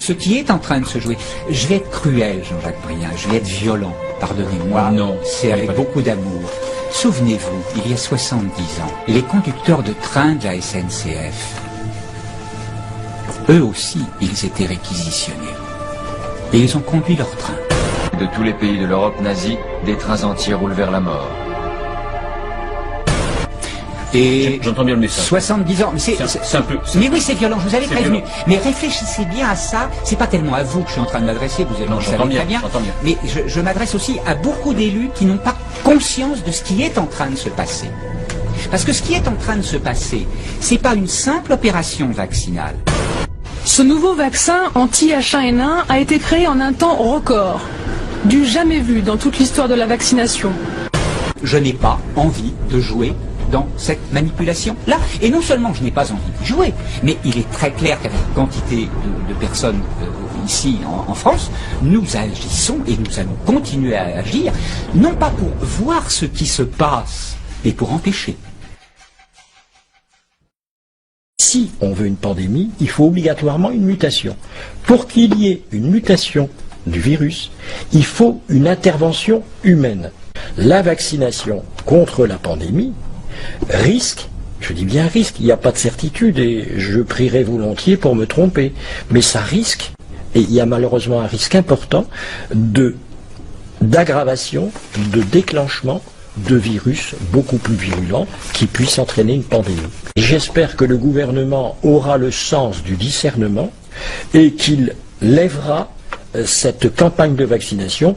ce qui est en train de se jouer. Je vais être cruel, Jean-Jacques Brien, je vais être violent, pardonnez-moi, non, c'est avec beaucoup d'amour. Souvenez-vous, il y a 70 ans, les conducteurs de train de la SNCF, eux aussi, ils étaient réquisitionnés. Et ils ont conduit leur train. De tous les pays de l'Europe nazie, des trains entiers roulent vers la mort. Et j'entends bien le message. 70 ans, c'est un peu. Mais oui, c'est violent, je vous avais prévenu. Violent. Mais réfléchissez bien à ça. C'est pas tellement à vous que je suis en train de m'adresser, vous le savez très bien. Mais je m'adresse aussi à beaucoup d'élus qui n'ont pas conscience de ce qui est en train de se passer. Parce que ce qui est en train de se passer, c'est pas une simple opération vaccinale. Ce nouveau vaccin anti-H1N1 a été créé en un temps record, du jamais vu dans toute l'histoire de la vaccination. Je n'ai pas envie de jouer dans cette manipulation-là. Et non seulement je n'ai pas envie de jouer, mais il est très clair qu'avec une quantité de personnes ici en France, nous agissons et nous allons continuer à agir, non pas pour voir ce qui se passe, mais pour empêcher. Si on veut une pandémie, il faut obligatoirement une mutation. Pour qu'il y ait une mutation du virus, il faut une intervention humaine. La vaccination contre la pandémie risque, je dis bien risque, il n'y a pas de certitude et je prierai volontiers pour me tromper, mais ça risque, et il y a malheureusement un risque important d'aggravation, de déclenchement de virus beaucoup plus virulents qui puissent entraîner une pandémie. J'espère que le gouvernement aura le sens du discernement et qu'il lèvera cette campagne de vaccination.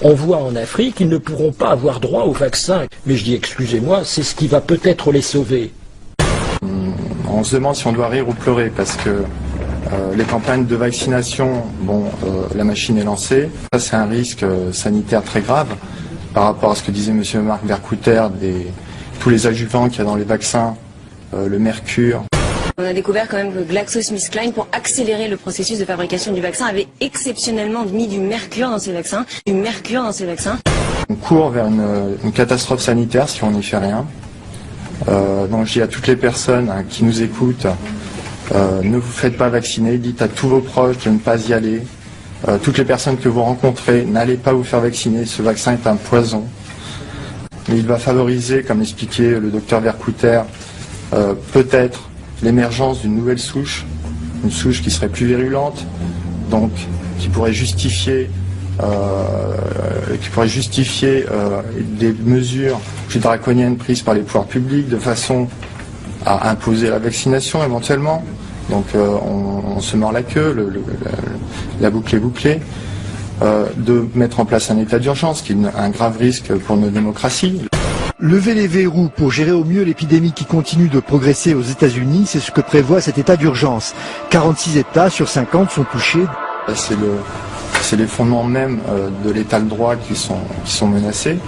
On voit en Afrique qu'ils ne pourront pas avoir droit au vaccin. Mais je dis, excusez-moi, c'est ce qui va peut-être les sauver. On se demande si on doit rire ou pleurer parce que les campagnes de vaccination, la machine est lancée. Ça, c'est un risque sanitaire très grave par rapport à ce que disait M. Marc Vercouter, tous les adjuvants qu'il y a dans les vaccins, le mercure. On a découvert quand même que GlaxoSmithKline, pour accélérer le processus de fabrication du vaccin, avait exceptionnellement mis du mercure dans ces vaccins. On court vers une catastrophe sanitaire si on n'y fait rien. Donc je dis à toutes les personnes qui nous écoutent, ne vous faites pas vacciner, dites à tous vos proches de ne pas y aller. Toutes les personnes que vous rencontrez, n'allez pas vous faire vacciner, ce vaccin est un poison. Mais il va favoriser, comme l'expliquait le docteur Vercouter, peut-être l'émergence d'une nouvelle souche, une souche qui serait plus virulente, donc qui pourrait justifier des mesures plus draconiennes prises par les pouvoirs publics de façon à imposer la vaccination éventuellement. Donc on se mord la queue, la boucle est bouclée. De mettre en place un état d'urgence qui est un grave risque pour nos démocraties. Lever les verrous pour gérer au mieux l'épidémie qui continue de progresser aux États-Unis, c'est ce que prévoit cet état d'urgence. 46 États sur 50 sont touchés. C'est les fondements même de l'état de droit qui sont menacés.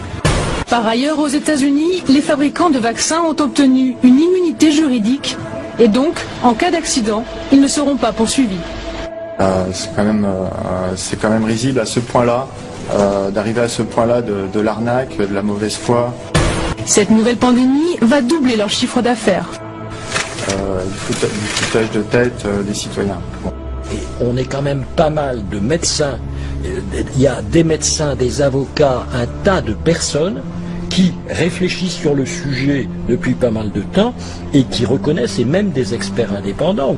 Par ailleurs, aux États-Unis, les fabricants de vaccins ont obtenu une immunité juridique et donc, en cas d'accident, ils ne seront pas poursuivis. C'est quand même risible à ce point-là, d'arriver à ce point-là de l'arnaque, de la mauvaise foi. Cette nouvelle pandémie va doubler leur chiffre d'affaires. Du foutage de tête des citoyens. Bon. Et on est quand même pas mal de médecins, il y a des médecins, des avocats, un tas de personnes qui réfléchissent sur le sujet depuis pas mal de temps et qui reconnaissent, et même des experts indépendants.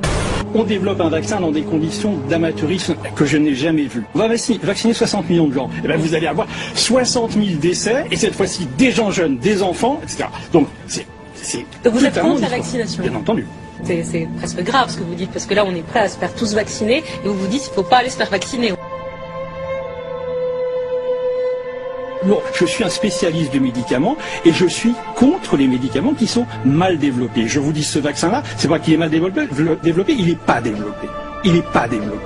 On développe un vaccin dans des conditions d'amateurisme que je n'ai jamais vues. On va vacciner 60 millions de gens. Et bien vous allez avoir 60 000 décès, et cette fois-ci des gens jeunes, des enfants, etc. Donc Donc vous êtes contre la vaccination? Bien entendu. C'est presque grave ce que vous dites, parce que là on est prêt à se faire tous vacciner, et vous vous dites qu'il ne faut pas aller se faire vacciner. Bon, je suis un spécialiste de médicaments et je suis contre les médicaments qui sont mal développés. Je vous dis, ce vaccin-là, c'est pas qu'il est mal développé, il n'est pas développé. Il n'est pas développé.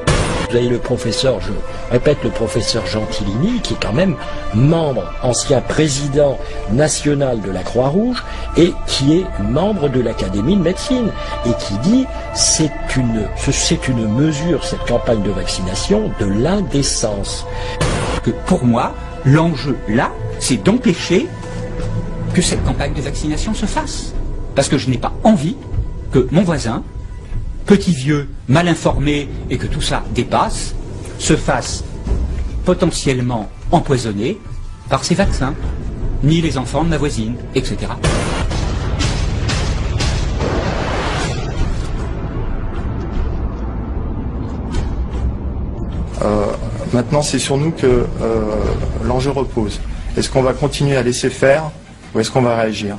Vous avez le professeur, je répète, le professeur Gentilini, qui est quand même membre, ancien président national de la Croix-Rouge, et qui est membre de l'Académie de médecine, et qui dit c'est une mesure, cette campagne de vaccination, de l'indécence. Que pour moi, l'enjeu là, c'est d'empêcher que cette campagne de vaccination se fasse. Parce que je n'ai pas envie que mon voisin petits vieux mal informés et que tout ça dépasse, se fassent potentiellement empoisonnés par ces vaccins, ni les enfants de ma voisine, etc. Maintenant, c'est sur nous que l'enjeu repose. Est-ce qu'on va continuer à laisser faire ou est-ce qu'on va réagir ?